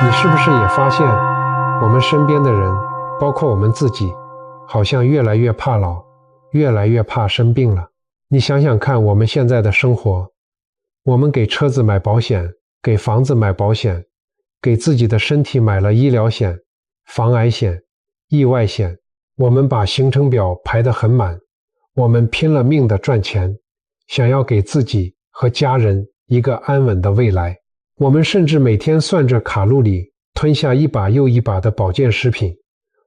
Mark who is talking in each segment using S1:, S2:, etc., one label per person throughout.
S1: 你是不是也发现，我们身边的人，包括我们自己，好像越来越怕老，越来越怕生病了？你想想看，我们现在的生活，我们给车子买保险，给房子买保险，给自己的身体买了医疗险、防癌险、意外险，我们把行程表排得很满，我们拼了命地赚钱，想要给自己和家人一个安稳的未来。我们甚至每天算着卡路里，吞下一把又一把的保健食品，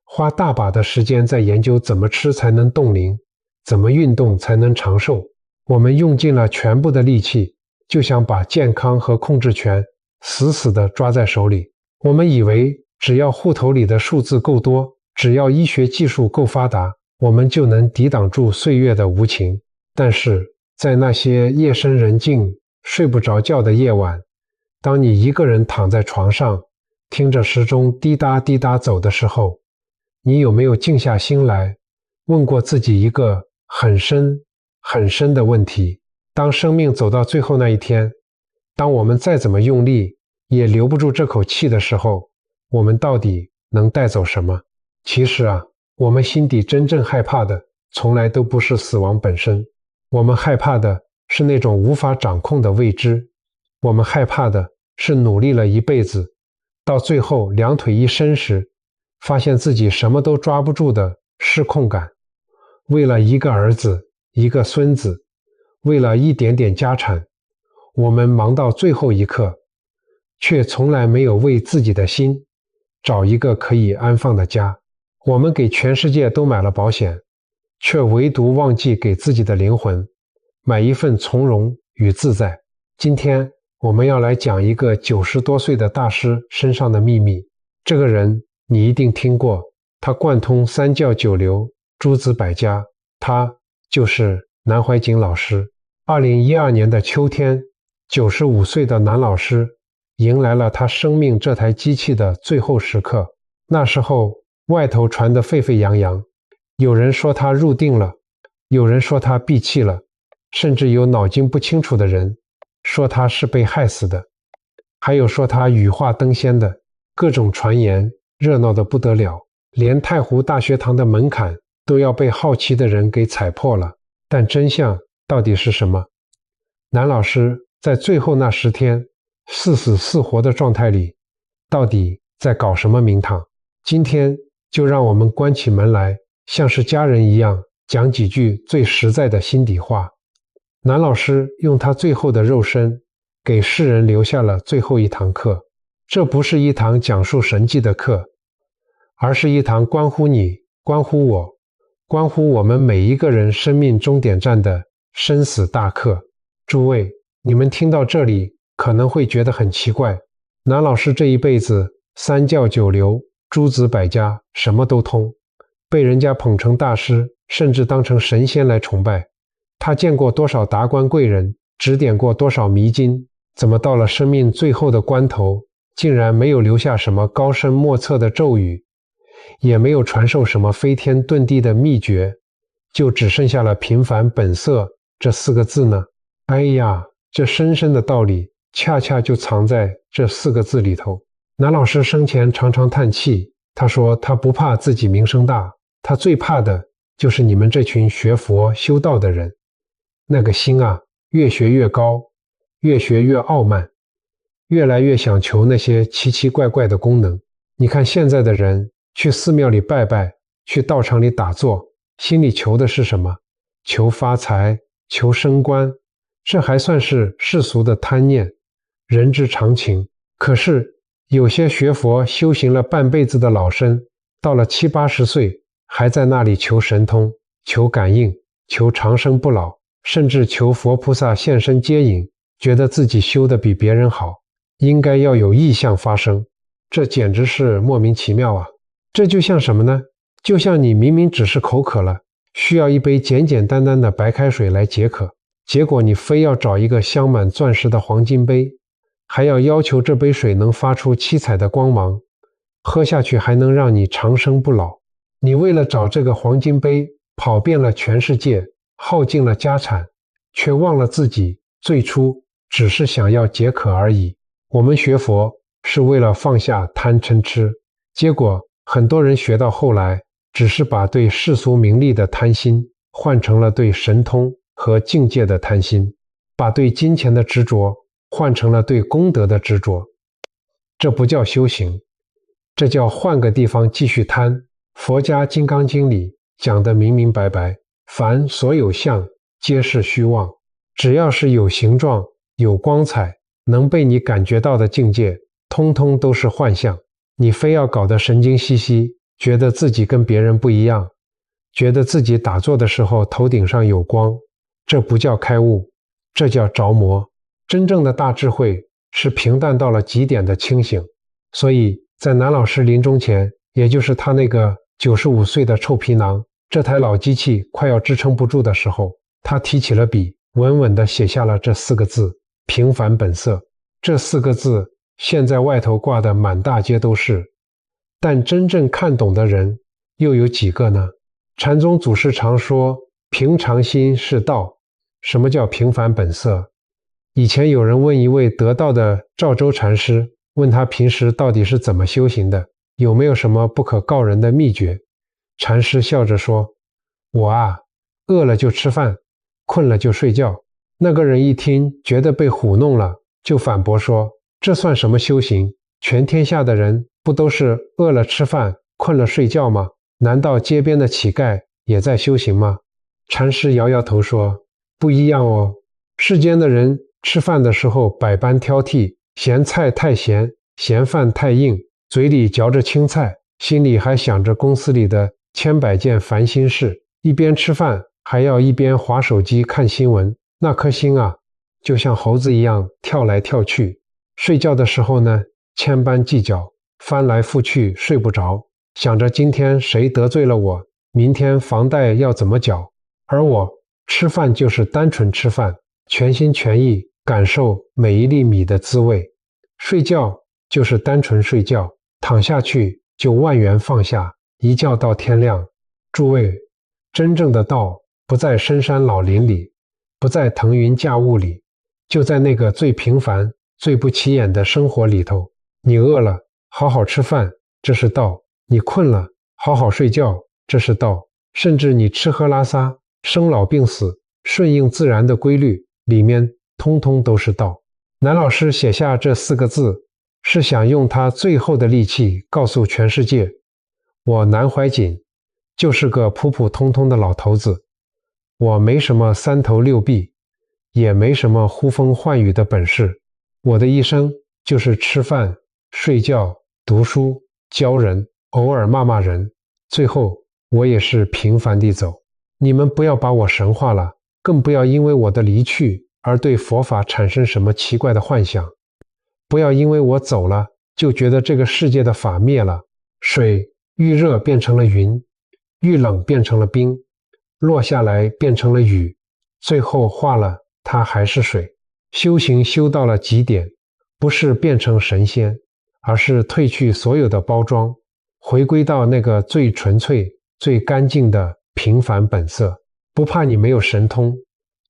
S1: 花大把的时间在研究怎么吃才能冻龄，怎么运动才能长寿。我们用尽了全部的力气，就想把健康和控制权死死地抓在手里。我们以为只要户头里的数字够多，只要医学技术够发达，我们就能抵挡住岁月的无情。但是在那些夜深人静、睡不着觉的夜晚，当你一个人躺在床上，听着时钟滴答滴答走的时候，你有没有静下心来，问过自己一个很深很深的问题？当生命走到最后那一天，当我们再怎么用力也留不住这口气的时候，我们到底能带走什么？其实啊，我们心底真正害怕的从来都不是死亡本身，我们害怕的是那种无法掌控的未知，我们害怕的是努力了一辈子，到最后两腿一伸时，发现自己什么都抓不住的失控感。为了一个儿子，一个孙子，为了一点点家产，我们忙到最后一刻，却从来没有为自己的心找一个可以安放的家。我们给全世界都买了保险，却唯独忘记给自己的灵魂买一份从容与自在。今天我们要来讲一个90多岁的大师身上的秘密。这个人你一定听过，他贯通三教九流，诸子百家，他就是南怀瑾老师。2012年的秋天，95岁的南老师迎来了他生命这台机器的最后时刻。那时候外头传得沸沸扬扬，有人说他入定了，有人说他闭气了，甚至有脑筋不清楚的人说他是被害死的，还有说他羽化登仙的，各种传言热闹得不得了，连太湖大学堂的门槛都要被好奇的人给踩破了。但真相到底是什么？南老师在最后那10天似死似活的状态里，到底在搞什么名堂？今天就让我们关起门来，像是家人一样，讲几句最实在的心底话。南老师用他最后的肉身给世人留下了最后一堂课。这不是一堂讲述神迹的课，而是一堂关乎你、关乎我、关乎我们每一个人生命终点站的生死大课。诸位，你们听到这里可能会觉得很奇怪，南老师这一辈子三教九流、诸子百家什么都通，被人家捧成大师，甚至当成神仙来崇拜。他见过多少达官贵人，指点过多少迷津，怎么到了生命最后的关头，竟然没有留下什么高深莫测的咒语，也没有传授什么飞天遁地的秘诀，就只剩下了平凡本色这4个字呢？哎呀，这深深的道理恰恰就藏在这4个字里头。南老师生前常常叹气，他说他不怕自己名声大，他最怕的就是你们这群学佛修道的人。那个心啊，越学越高，越学越傲慢，越来越想求那些奇奇怪怪的功能。你看现在的人去寺庙里拜拜，去道场里打坐，心里求的是什么？求发财，求升官，这还算是世俗的贪念，人之常情。可是有些学佛修行了半辈子的老生，到了70、80岁还在那里求神通，求感应，求长生不老，甚至求佛菩萨现身接引，觉得自己修得比别人好，应该要有异象发生。这简直是莫名其妙啊！这就像什么呢？就像你明明只是口渴了，需要一杯简简单单的白开水来解渴，结果你非要找一个镶满钻石的黄金杯，还要求这杯水能发出七彩的光芒，喝下去还能让你长生不老。你为了找这个黄金杯，跑遍了全世界，耗尽了家产，却忘了自己最初只是想要解渴而已。我们学佛是为了放下贪嗔痴。结果很多人学到后来，只是把对世俗名利的贪心换成了对神通和境界的贪心，把对金钱的执着换成了对功德的执着。这不叫修行，这叫换个地方继续贪。佛家《金刚经》里讲得明明白白，凡所有相，皆是虚妄。只要是有形状、有光彩，能被你感觉到的境界，通通都是幻象。你非要搞得神经兮兮，觉得自己跟别人不一样，觉得自己打坐的时候头顶上有光，这不叫开悟，这叫着魔。真正的大智慧是平淡到了极点的清醒。所以在南老师临终前，也就是他那个95岁的臭皮囊，这台老机器快要支撑不住的时候，他提起了笔，稳稳地写下了这4个字：平凡本色。这4个字现在外头挂的满大街都是，但真正看懂的人又有几个呢？禅宗祖师常说，平常心是道。什么叫平凡本色？以前有人问一位得道的赵州禅师，问他平时到底是怎么修行的，有没有什么不可告人的秘诀？禅师笑着说，我饿了就吃饭，困了就睡觉。那个人一听觉得被唬弄了，就反驳说，这算什么修行？全天下的人不都是饿了吃饭，困了睡觉吗？难道街边的乞丐也在修行吗？禅师摇摇头说，不一样哦。世间的人吃饭的时候百般挑剔，嫌菜太咸，嫌饭太硬，嘴里嚼着青菜，心里还想着公司里的千百件烦心事，一边吃饭还要一边滑手机看新闻，那颗心就像猴子一样跳来跳去。睡觉的时候呢，千般计较，翻来覆去睡不着，想着今天谁得罪了我，明天房贷要怎么缴。而我吃饭就是单纯吃饭，全心全意感受每一粒米的滋味。睡觉就是单纯睡觉，躺下去就万缘放下，一觉到天亮。诸位，真正的道不在深山老林里，不在腾云驾雾里，就在那个最平凡最不起眼的生活里头。你饿了好好吃饭，这是道；你困了好好睡觉，这是道；甚至你吃喝拉撒，生老病死，顺应自然的规律，里面通通都是道。南老师写下这4个字，是想用他最后的力气告诉全世界，我南怀瑾就是个普普通通的老头子，我没什么3头6臂，也没什么呼风唤雨的本事，我的一生就是吃饭、睡觉、读书、教人，偶尔骂骂人，最后我也是平凡地走。你们不要把我神化了，更不要因为我的离去而对佛法产生什么奇怪的幻想。不要因为我走了，就觉得这个世界的法灭了。水遇热变成了云，遇冷变成了冰，落下来变成了雨，最后化了，它还是水。修行修到了极点，不是变成神仙，而是褪去所有的包装，回归到那个最纯粹、最干净的平凡本色。不怕你没有神通，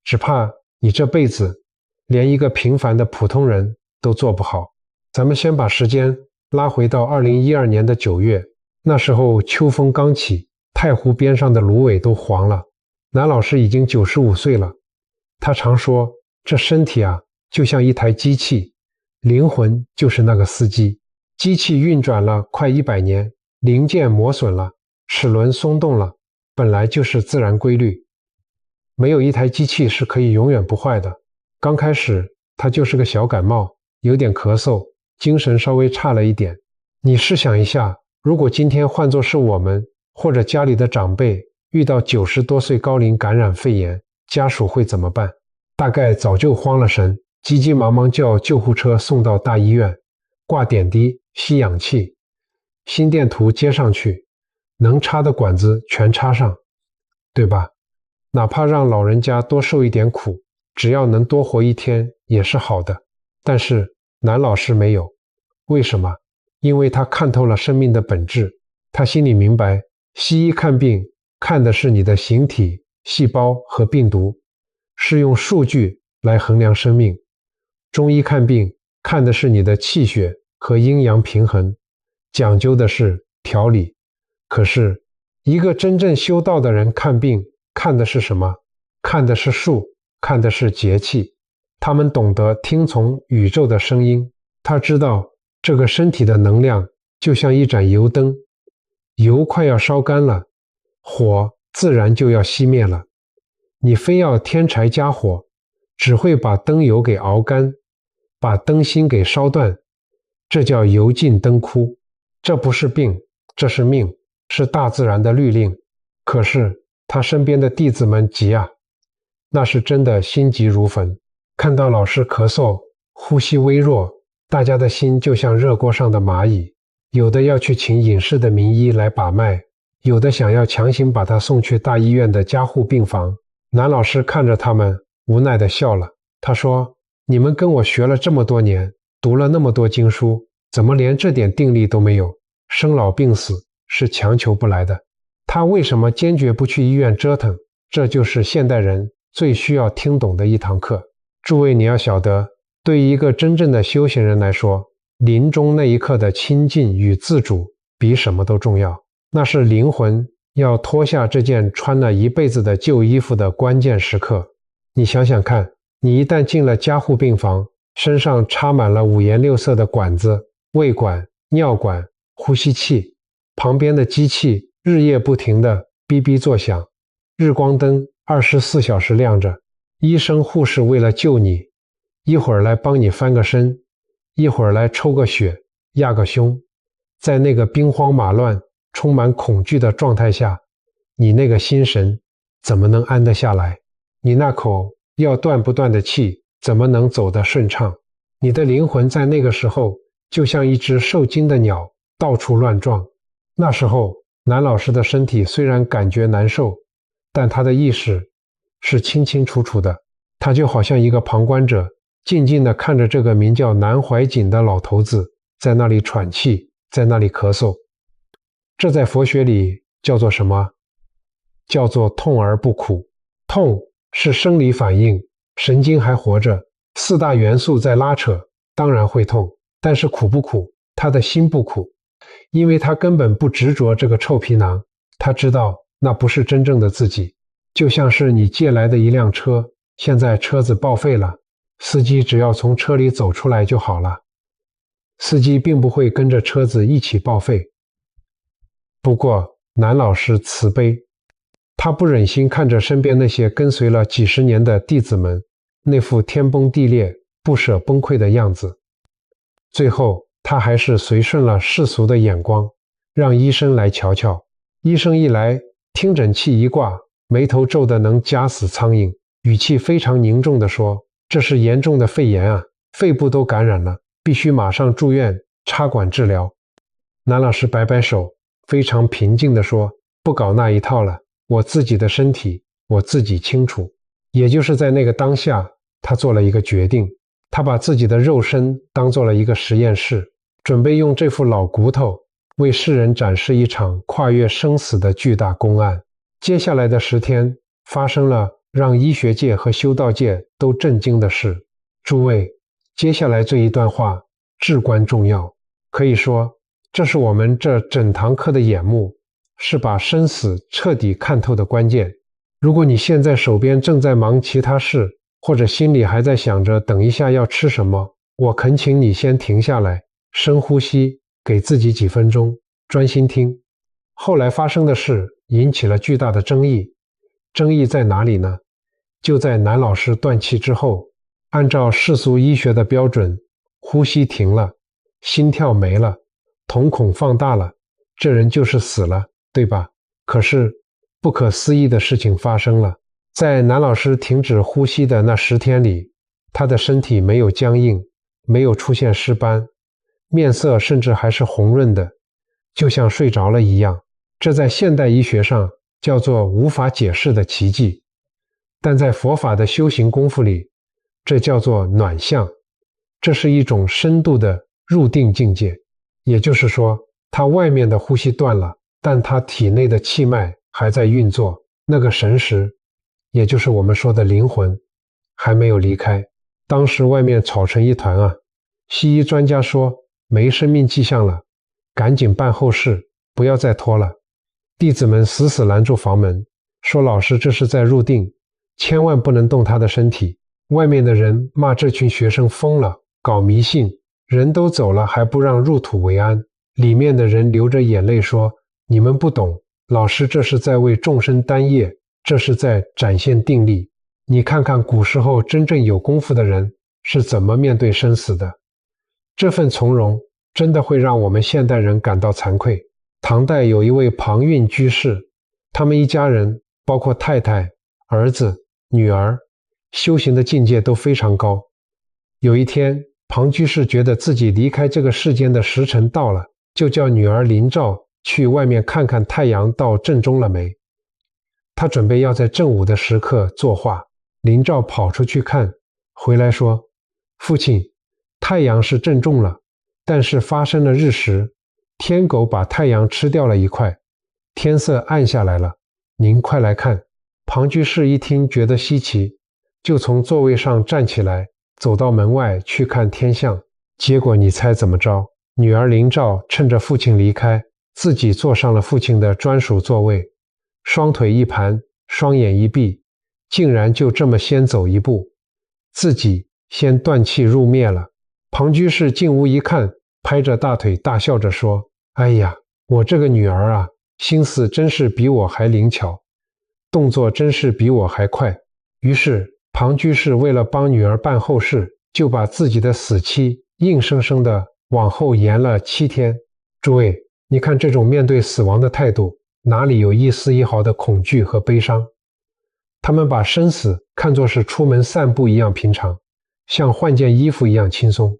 S1: 只怕你这辈子连一个平凡的普通人都做不好。咱们先把时间拉回到2012年的9月，那时候秋风刚起，太湖边上的芦苇都黄了。南老师已经95岁了，他常说，这身体就像一台机器，灵魂就是那个司机。机器运转了快100年，零件磨损了，齿轮松动了，本来就是自然规律。没有一台机器是可以永远不坏的。刚开始他就是个小感冒，有点咳嗽，精神稍微差了一点。你试想一下，如果今天换作是我们或者家里的长辈遇到90多岁高龄感染肺炎，家属会怎么办？大概早就慌了神，急急忙忙叫救护车送到大医院，挂点滴，吸氧气，心电图接上去，能插的管子全插上，对吧？哪怕让老人家多受一点苦，只要能多活1天也是好的。但是南老师没有。为什么？因为他看透了生命的本质，他心里明白，西医看病看的是你的形体、细胞和病毒，是用数据来衡量生命；中医看病看的是你的气血、和阴阳平衡，讲究的是调理。可是，一个真正修道的人看病，看的是什么？看的是术，看的是节气。他们懂得听从宇宙的声音，他知道这个身体的能量就像一盏油灯，油快要烧干了，火自然就要熄灭了。你非要添柴加火，只会把灯油给熬干，把灯芯给烧断，这叫油尽灯枯。这不是病，这是命，是大自然的律令。可是他身边的弟子们急啊，那是真的心急如焚。看到老师咳嗽，呼吸微弱，大家的心就像热锅上的蚂蚁，有的要去请隐士的名医来把脉，有的想要强行把他送去大医院的加护病房。南老师看着他们，无奈地笑了。他说：你们跟我学了这么多年，读了那么多经书，怎么连这点定力都没有？生老病死是强求不来的。他为什么坚决不去医院折腾？这就是现代人最需要听懂的一堂课。诸位，你要晓得，对于一个真正的修行人来说，临终那一刻的亲近与自主比什么都重要。那是灵魂要脱下这件穿了一辈子的旧衣服的关键时刻。你想想看，你一旦进了加护病房，身上插满了五颜六色的管子、胃管、尿管、呼吸器，旁边的机器日夜不停地哔哔作响，日光灯24小时亮着，医生护士为了救你，一会儿来帮你翻个身，一会儿来抽个血、压个胸。在那个兵荒马乱、充满恐惧的状态下，你那个心神怎么能安得下来？你那口要断不断的气怎么能走得顺畅？你的灵魂在那个时候就像一只受惊的鸟，到处乱撞。那时候南老师的身体虽然感觉难受，但他的意识是清清楚楚的。他就好像一个旁观者，静静地看着这个名叫南怀瑾的老头子在那里喘气，在那里咳嗽。这在佛学里叫做什么？叫做痛而不苦。痛是生理反应，神经还活着，四大元素在拉扯，当然会痛。但是苦不苦？他的心不苦，因为他根本不执着这个臭皮囊，他知道那不是真正的自己。就像是你借来的一辆车，现在车子报废了，司机只要从车里走出来就好了，司机并不会跟着车子一起报废。不过南老师慈悲，他不忍心看着身边那些跟随了几十年的弟子们那副天崩地裂、不舍崩溃的样子，最后他还是随顺了世俗的眼光，让医生来瞧瞧。医生一来，听诊器一挂，眉头皱得能夹死苍蝇，语气非常凝重地说：这是严重的肺炎啊，肺部都感染了，必须马上住院插管治疗。南老师摆摆手，非常平静地说：不搞那一套了，我自己的身体我自己清楚。也就是在那个当下，他做了一个决定，他把自己的肉身当做了一个实验室，准备用这副老骨头为世人展示一场跨越生死的巨大公案。接下来的10天发生了让医学界和修道界都震惊的事。诸位，接下来这一段话至关重要，可以说这是我们这整堂课的眼目，是把生死彻底看透的关键。如果你现在手边正在忙其他事，或者心里还在想着等一下要吃什么，我恳请你先停下来，深呼吸，给自己几分钟，专心听。后来发生的事引起了巨大的争议，争议在哪里呢？就在南老师断气之后，按照世俗医学的标准，呼吸停了，心跳没了，瞳孔放大了，这人就是死了，对吧？可是不可思议的事情发生了，在南老师停止呼吸的那10天里，他的身体没有僵硬，没有出现尸斑，面色甚至还是红润的，就像睡着了一样。这在现代医学上叫做无法解释的奇迹，但在佛法的修行功夫里，这叫做暖相。这是一种深度的入定境界，也就是说，他外面的呼吸断了，但他体内的气脉还在运作，那个神识，也就是我们说的灵魂，还没有离开。当时外面吵成一团啊，西医专家说没生命迹象了，赶紧办后事，不要再拖了。弟子们死死拦住房门，说老师这是在入定，千万不能动他的身体。外面的人骂这群学生疯了，搞迷信，人都走了还不让入土为安。里面的人流着眼泪说，你们不懂，老师这是在为众生担业，这是在展现定力。你看看古时候真正有功夫的人是怎么面对生死的。这份从容真的会让我们现代人感到惭愧。唐代有一位庞蕴居士，他们一家人包括太太、儿子、女儿，修行的境界都非常高。有一天，庞居士觉得自己离开这个世间的时辰到了，就叫女儿林照去外面看看太阳到正中了没。他准备要在正午的时刻作画。林照跑出去看，回来说，父亲，太阳是正中了，但是发生了日食，天狗把太阳吃掉了一块，天色暗下来了，您快来看。庞居士一听觉得稀奇，就从座位上站起来，走到门外去看天象。结果你猜怎么着？女儿林照趁着父亲离开，自己坐上了父亲的专属座位，双腿一盘，双眼一闭，竟然就这么先走一步，自己先断气入灭了。庞居士进屋一看，拍着大腿大笑着说，哎呀，我这个女儿啊，心思真是比我还灵巧，动作真是比我还快。于是庞居士为了帮女儿办后事，就把自己的死期硬生生地往后延了7天。诸位，你看这种面对死亡的态度，哪里有一丝一毫的恐惧和悲伤？他们把生死看作是出门散步一样平常，像换件衣服一样轻松，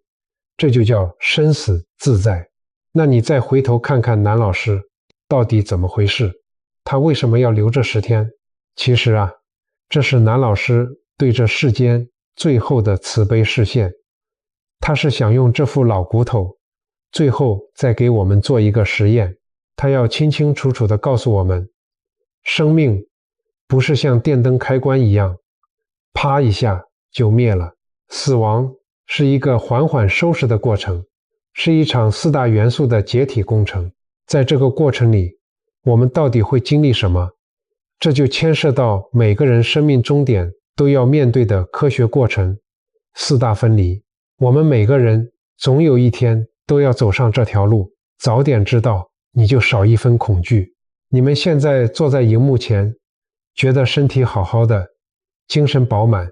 S1: 这就叫生死自在。那你再回头看看南老师到底怎么回事？他为什么要留这10天？其实啊，这是南老师对这世间最后的慈悲示现。他是想用这副老骨头，最后再给我们做一个实验。他要清清楚楚地告诉我们，生命不是像电灯开关一样，啪一下就灭了。死亡是一个缓缓收拾的过程，是一场4大元素的解体工程。在这个过程里，我们到底会经历什么？这就牵涉到每个人生命终点都要面对的科学过程，4大分离。我们每个人总有一天都要走上这条路，早点知道，你就少一分恐惧。你们现在坐在荧幕前，觉得身体好好的，精神饱满，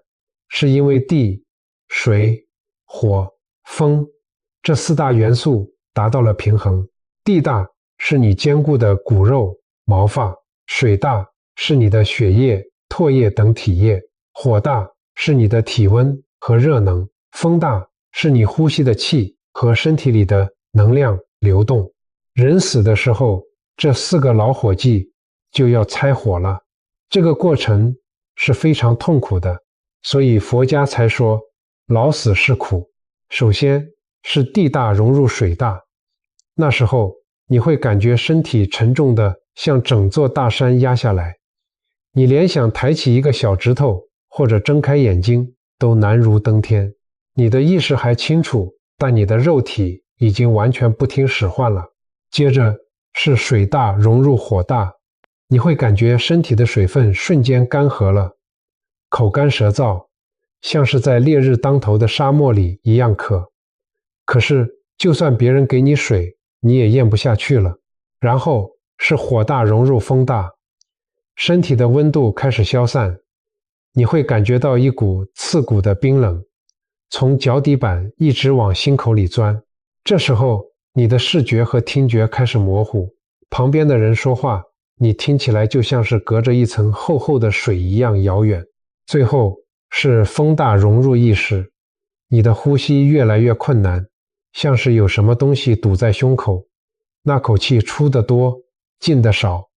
S1: 是因为地、水、火、风这4大元素达到了平衡。地大是你坚固的骨肉毛发，水大是你的血液、唾液等体液，火大是你的体温和热能，风大是你呼吸的气和身体里的能量流动。人死的时候，这4个老伙计就要拆火了。这个过程是非常痛苦的，所以佛家才说老死是苦。首先是地大融入水大，那时候你会感觉身体沉重的像整座大山压下来，你连想抬起一个小指头或者睁开眼睛都难如登天。你的意识还清楚，但你的肉体已经完全不听使唤了。接着是水大融入火大，你会感觉身体的水分瞬间干涸了，口干舌燥，像是在烈日当头的沙漠里一样渴。可是就算别人给你水，你也咽不下去了。然后是火大融入风大，身体的温度开始消散，你会感觉到一股刺骨的冰冷，从脚底板一直往心口里钻。这时候你的视觉和听觉开始模糊，旁边的人说话，你听起来就像是隔着一层厚厚的水一样遥远。最后是风大融入意识，你的呼吸越来越困难，像是有什么东西堵在胸口，那口气出得多，进得少，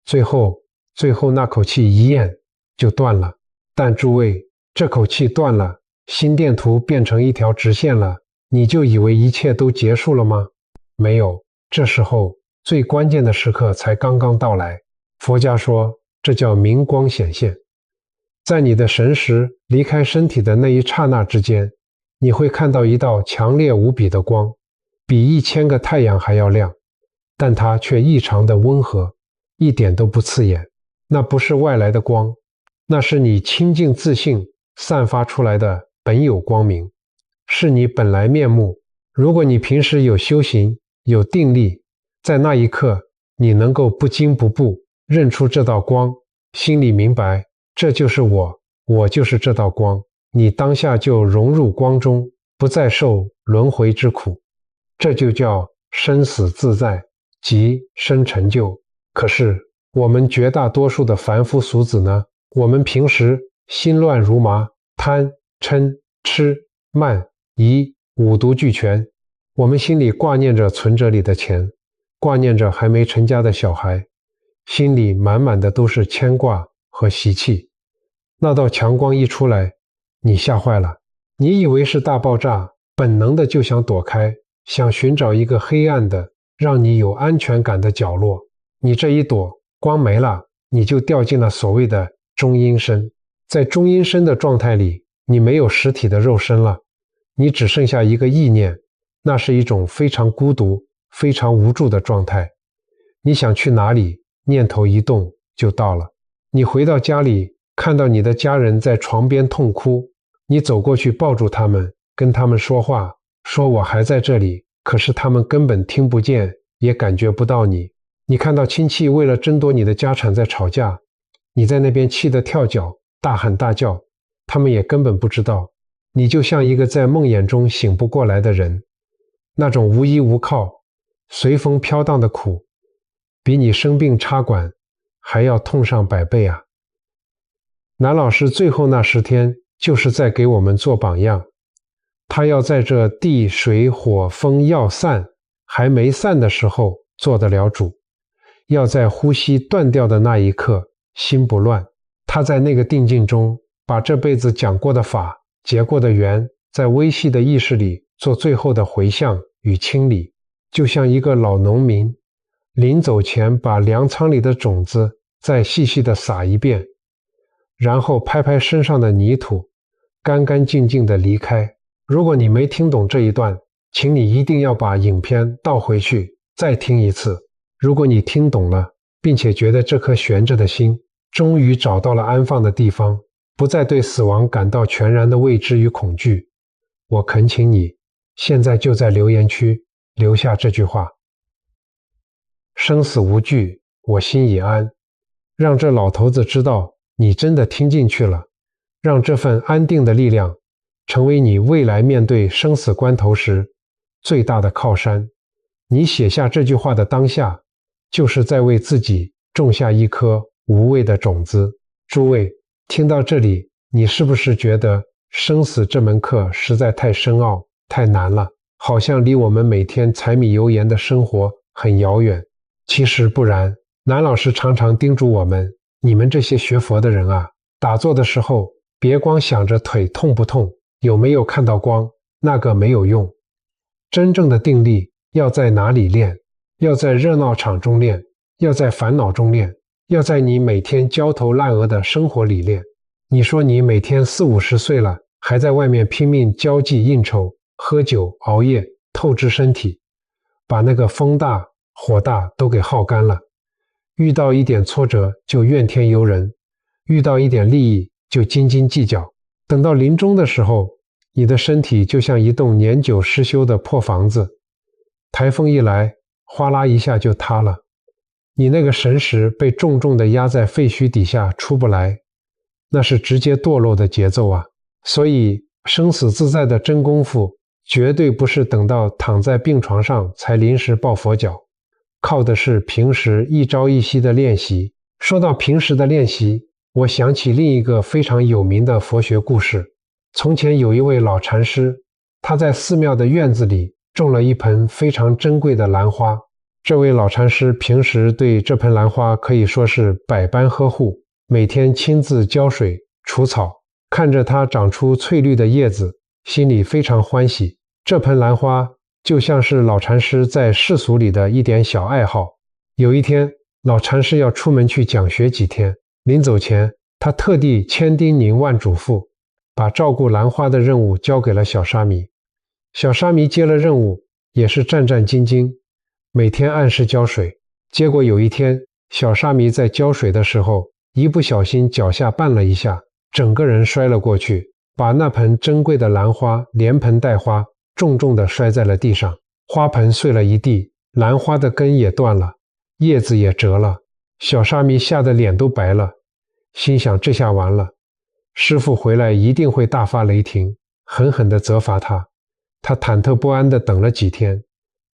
S1: 最后那口气一咽就断了。但诸位，这口气断了，心电图变成一条直线了，你就以为一切都结束了吗？没有，这时候最关键的时刻才刚刚到来。佛家说，这叫明光显现。在你的神识离开身体的那一刹那之间，你会看到一道强烈无比的光，比1000个太阳还要亮，但它却异常的温和，一点都不刺眼。那不是外来的光，那是你清净自信散发出来的本有光明，是你本来面目。如果你平时有修行，有定力，在那一刻你能够不惊不怖，认出这道光，心里明白这就是我，我就是这道光，你当下就融入光中，不再受轮回之苦。这就叫生死自在，即生成就。可是我们绝大多数的凡夫俗子呢，我们平时心乱如麻，贪嗔痴慢疑五毒俱全，我们心里挂念着存折里的钱，挂念着还没成家的小孩，心里满满的都是牵挂和习气。那道强光一出来，你吓坏了，你以为是大爆炸，本能的就想躲开，想寻找一个黑暗的让你有安全感的角落。你这一躲，光没了，你就掉进了所谓的中阴身。在中阴身的状态里，你没有实体的肉身了，你只剩下一个意念，那是一种非常孤独非常无助的状态。你想去哪里，念头一动就到了。你回到家里，看到你的家人在床边痛哭，你走过去抱住他们，跟他们说话，说我还在这里，可是他们根本听不见，也感觉不到你。你看到亲戚为了争夺你的家产在吵架，你在那边气得跳脚，大喊大叫，他们也根本不知道。你就像一个在梦魇中醒不过来的人，那种无依无靠、随风飘荡的苦，比你生病插管还要痛上100倍啊！南老师最后那10天就是在给我们做榜样，他要在这地水火风要散还没散的时候做得了主，要在呼吸断掉的那一刻心不乱。他在那个定境中把这辈子讲过的法、结过的缘，在微细的意识里做最后的回向与清理，就像一个老农民临走前把粮仓里的种子再细细地撒一遍，然后拍拍身上的泥土，干干净净地离开。如果你没听懂这一段，请你一定要把影片倒回去再听一次。如果你听懂了，并且觉得这颗悬着的心终于找到了安放的地方，不再对死亡感到全然的未知与恐惧，我恳请你现在就在留言区留下这句话：生死无惧，我心已安。让这老头子知道你真的听进去了，让这份安定的力量成为你未来面对生死关头时最大的靠山。你写下这句话的当下，就是在为自己种下一颗无畏的种子。诸位，听到这里，你是不是觉得生死这门课实在太深奥、太难了，好像离我们每天柴米油盐的生活很遥远？其实不然，南老师常常叮嘱我们，你们这些学佛的人啊，打坐的时候别光想着腿痛不痛，有没有看到光，那个没有用。真正的定力要在哪里练？要在热闹场中练，要在烦恼中练，要在你每天焦头烂额的生活里练。你说你每天40、50岁了，还在外面拼命交际应酬、喝酒熬夜，透支身体，把那个风大火大都给耗干了。遇到一点挫折就怨天尤人，遇到一点利益就斤斤计较，等到临终的时候，你的身体就像一栋年久失修的破房子，台风一来，哗啦一下就塌了。你那个神识被重重地压在废墟底下出不来，那是直接堕落的节奏啊！所以生死自在的真功夫绝对不是等到躺在病床上才临时抱佛脚，靠的是平时一朝一夕的练习。说到平时的练习，我想起另一个非常有名的佛学故事。从前有一位老禅师，他在寺庙的院子里种了一盆非常珍贵的兰花。这位老禅师平时对这盆兰花可以说是百般呵护，每天亲自浇水除草，看着它长出翠绿的叶子，心里非常欢喜。这盆兰花就像是老禅师在世俗里的一点小爱好。有一天，老禅师要出门去讲学几天，临走前，他特地千叮咛万嘱咐，把照顾兰花的任务交给了小沙弥。小沙弥接了任务，也是战战兢兢，每天按时浇水。结果有一天，小沙弥在浇水的时候，一不小心脚下绊了一下，整个人摔了过去，把那盆珍贵的兰花连盆带花重重地摔在了地上，花盆碎了一地，兰花的根也断了，叶子也折了。小沙弥吓得脸都白了，心想这下完了，师父回来一定会大发雷霆，狠狠地责罚他。他忐忑不安地等了几天，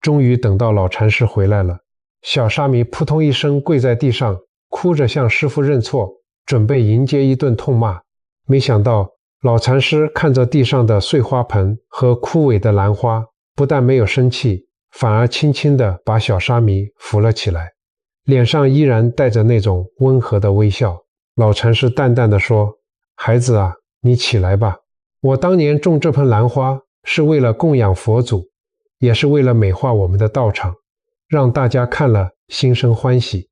S1: 终于等到老禅师回来了。小沙弥扑通一声跪在地上，哭着向师父认错，准备迎接一顿痛骂。没想到老禅师看着地上的碎花盆和枯萎的兰花，不但没有生气，反而轻轻地把小沙弥扶了起来，脸上依然带着那种温和的微笑。老禅师淡淡地说：孩子啊，你起来吧，我当年种这盆兰花是为了供养佛祖，也是为了美化我们的道场，让大家看了心生欢喜。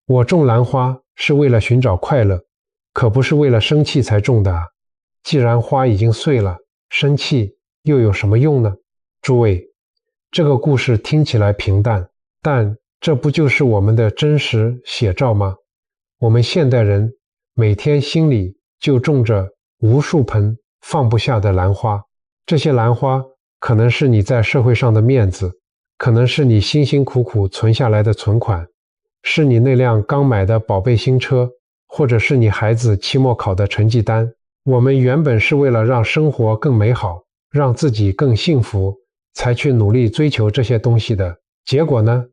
S1: 我种兰花是为了寻找快乐，可不是为了生气才种的啊。既然花已经碎了，生气又有什么用呢？诸位，这个故事听起来平淡，但这不就是我们的真实写照吗？我们现代人每天心里就种着无数盆放不下的兰花，这些兰花可能是你在社会上的面子，可能是你辛辛苦苦存下来的存款，是你那辆刚买的宝贝新车，或者是你孩子期末考的成绩单。我们原本是为了让生活更美好，让自己更幸福，才去努力追求这些东西的。结果呢，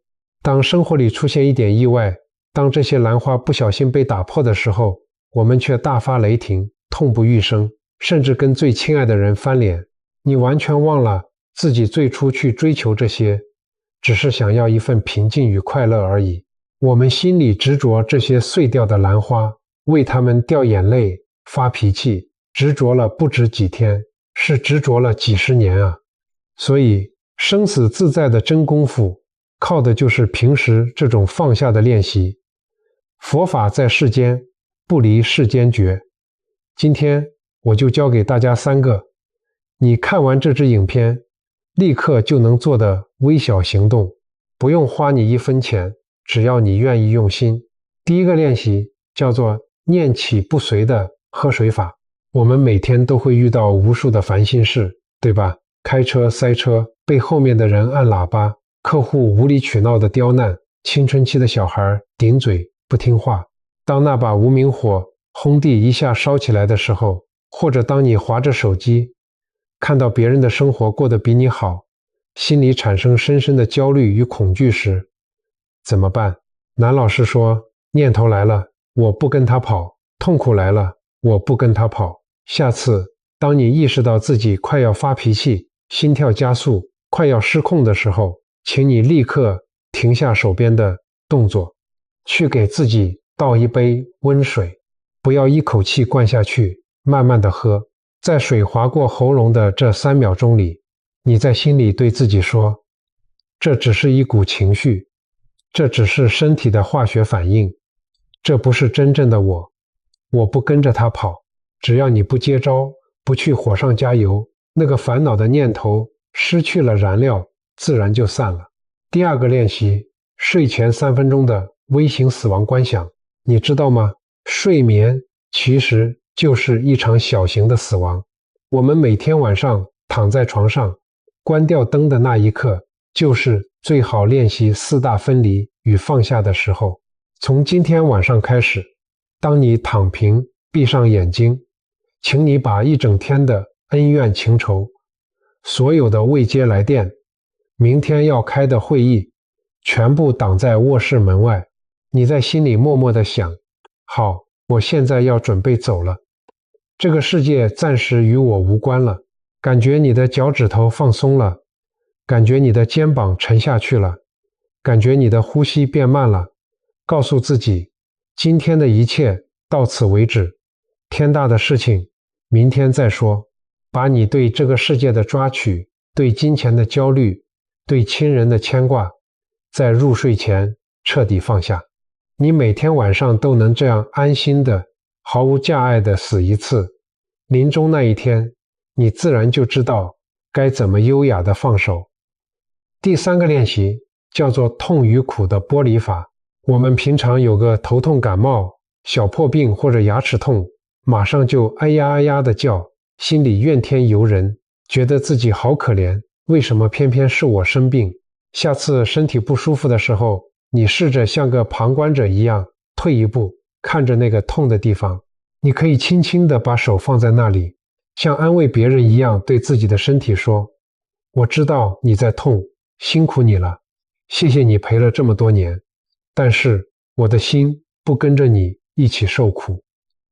S1: 当生活里出现一点意外，当这些兰花不小心被打破的时候，我们却大发雷霆，痛不欲生，甚至跟最亲爱的人翻脸。你完全忘了自己最初去追求这些，只是想要一份平静与快乐而已。我们心里执着这些碎掉的兰花，为它们掉眼泪、发脾气，执着了不止几天，是执着了几十年啊！所以生死自在的真功夫，靠的就是平时这种放下的练习。佛法在世间，不离世间觉。今天我就教给大家3个，你看完这支影片，立刻就能做的微小行动，不用花你1分钱，只要你愿意用心。第一个练习叫做念起不随的喝水法。我们每天都会遇到无数的烦心事，对吧？开车塞车，被后面的人按喇叭，客户无理取闹的刁难，青春期的小孩顶嘴不听话。当那把无名火轰地一下烧起来的时候，或者当你滑着手机，看到别人的生活过得比你好，心里产生深深的焦虑与恐惧时，怎么办？南老师说，念头来了，我不跟他跑；痛苦来了，我不跟他跑。下次当你意识到自己快要发脾气，心跳加速，快要失控的时候，请你立刻停下手边的动作，去给自己倒一杯温水，不要一口气灌下去，慢慢的喝。在水划过喉咙的这3秒钟里，你在心里对自己说，这只是一股情绪，这只是身体的化学反应，这不是真正的我，我不跟着他跑。只要你不接招，不去火上加油，那个烦恼的念头失去了燃料，自然就散了。第2个练习，睡前3分钟的微型死亡观想。你知道吗？睡眠其实就是一场小型的死亡。我们每天晚上躺在床上，关掉灯的那一刻，就是最好练习4大分离与放下的时候。从今天晚上开始，当你躺平，闭上眼睛，请你把一整天的恩怨情仇，所有的未接来电，明天要开的会议，全部挡在卧室门外。你在心里默默地想，好，我现在要准备走了，这个世界暂时与我无关了。感觉你的脚趾头放松了，感觉你的肩膀沉下去了，感觉你的呼吸变慢了。告诉自己，今天的一切到此为止，天大的事情明天再说。把你对这个世界的抓取，对金钱的焦虑，对亲人的牵挂，在入睡前彻底放下。你每天晚上都能这样安心的、毫无架碍的死一次，临终那一天，你自然就知道该怎么优雅的放手，第3个练习叫做痛与苦的剥离法。我们平常有个头痛感冒、小破病或者牙齿痛，马上就哎呀哎呀的叫，心里怨天尤人，觉得自己好可怜，为什么偏偏是我生病？下次身体不舒服的时候，你试着像个旁观者一样退一步，看着那个痛的地方，你可以轻轻地把手放在那里，像安慰别人一样对自己的身体说：我知道你在痛，辛苦你了，谢谢你陪了这么多年，但是我的心不跟着你一起受苦。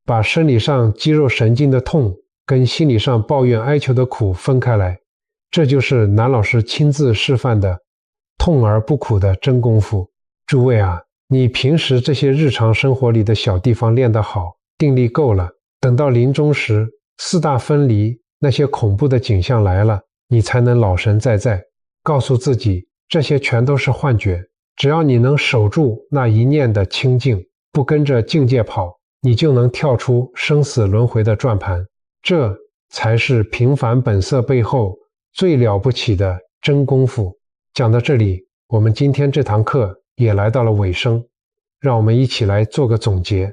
S1: 把生理上肌肉神经的痛跟心理上抱怨哀求的苦分开来，这就是南老师亲自示范的痛而不苦的真功夫。诸位啊，你平时这些日常生活里的小地方练得好，定力够了，等到临终时四大分离，那些恐怖的景象来了，你才能老神在在，告诉自己这些全都是幻觉。只要你能守住那一念的清净，不跟着境界跑，你就能跳出生死轮回的转盘。这才是平凡本色背后最了不起的真功夫。讲到这里，我们今天这堂课也来到了尾声，让我们一起来做个总结。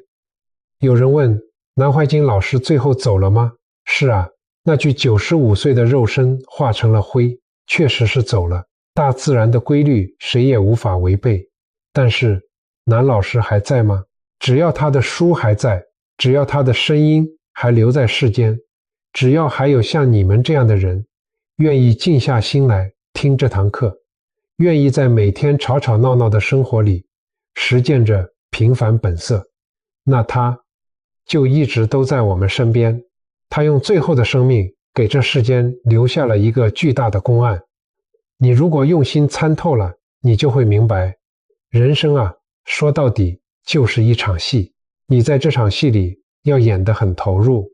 S1: 有人问，南怀瑾老师最后走了吗？是啊，那具95岁的肉身化成了灰，确实是走了。大自然的规律谁也无法违背，但是南老师还在吗？只要他的书还在，只要他的声音还留在世间，只要还有像你们这样的人愿意静下心来听这堂课，愿意在每天吵吵闹闹的生活里实践着平凡本色，那他就一直都在我们身边。他用最后的生命给这世间留下了一个巨大的公案。你如果用心参透了，你就会明白，人生啊，说到底就是一场戏。你在这场戏里要演得很投入，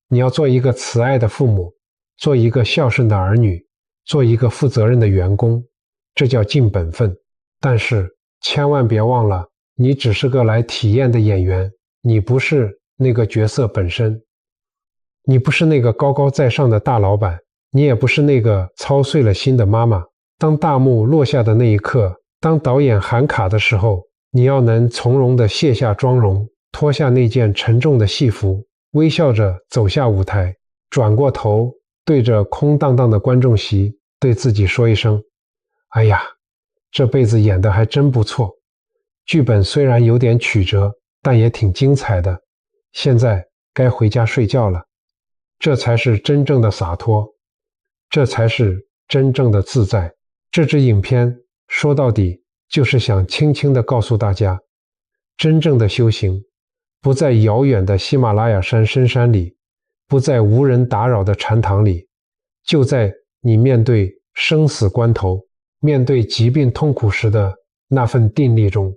S1: 你要做一个慈爱的父母，做一个孝顺的儿女，做一个负责任的员工，这叫尽本分。但是千万别忘了，你只是个来体验的演员，你不是那个角色本身，你不是那个高高在上的大老板，你也不是那个操碎了心的妈妈。当大幕落下的那一刻，当导演喊卡的时候，你要能从容地卸下妆容，脱下那件沉重的戏服，微笑着走下舞台，转过头对着空荡荡的观众席对自己说一声：哎呀，这辈子演得还真不错，剧本虽然有点曲折，但也挺精彩的，现在该回家睡觉了。这才是真正的洒脱，这才是真正的自在。这支影片说到底就是想轻轻地告诉大家，真正的修行不在遥远的喜马拉雅山深山里，不在无人打扰的禅堂里，就在你面对生死关头，面对疾病痛苦时的那份定力中。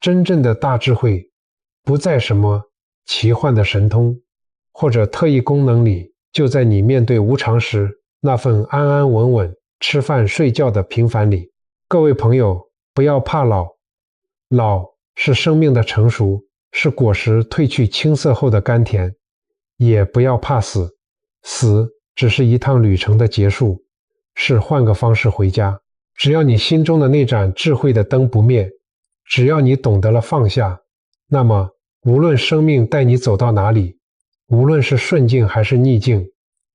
S1: 真正的大智慧不在什么奇幻的神通或者特异功能里，就在你面对无常时那份安安稳稳吃饭睡觉的平凡里。各位朋友，不要怕老，老是生命的成熟，是果实褪去青涩后的甘甜。也不要怕死，死只是一趟旅程的结束，是换个方式回家。只要你心中的那盏智慧的灯不灭，只要你懂得了放下，那么无论生命带你走到哪里，无论是顺境还是逆境，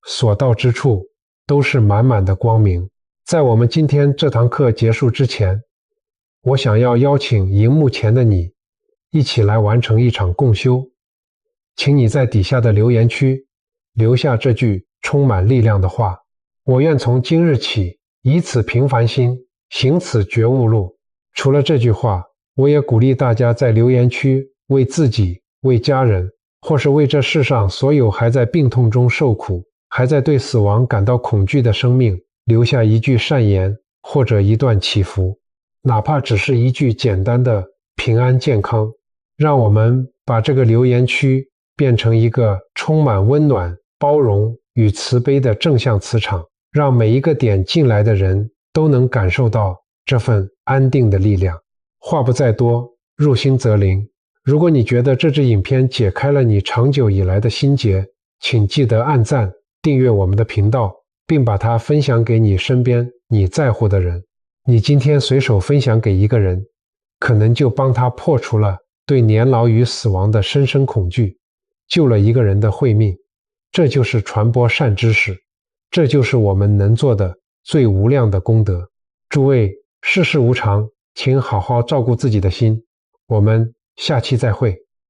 S1: 所到之处都是满满的光明。在我们今天这堂课结束之前，我想要邀请荧幕前的你一起来完成一场共修。请你在底下的留言区留下这句充满力量的话：我愿从今日起以此平凡心行此觉悟路。除了这句话，我也鼓励大家在留言区为自己、为家人，或是为这世上所有还在病痛中受苦，还在对死亡感到恐惧的生命留下一句善言或者一段祈福，哪怕只是一句简单的平安健康。让我们把这个留言区变成一个充满温暖、包容与慈悲的正向磁场，让每一个点进来的人都能感受到这份安定的力量。话不在多，入心则灵。如果你觉得这支影片解开了你长久以来的心结，请记得按赞、订阅我们的频道，并把它分享给你身边你在乎的人。你今天随手分享给一个人，可能就帮他破除了对年老与死亡的深深恐惧，救了一个人的慧命。这就是传播善知识，这就是我们能做的最无量的功德。诸位，世事无常，请好好照顾自己的心，我们下期再会。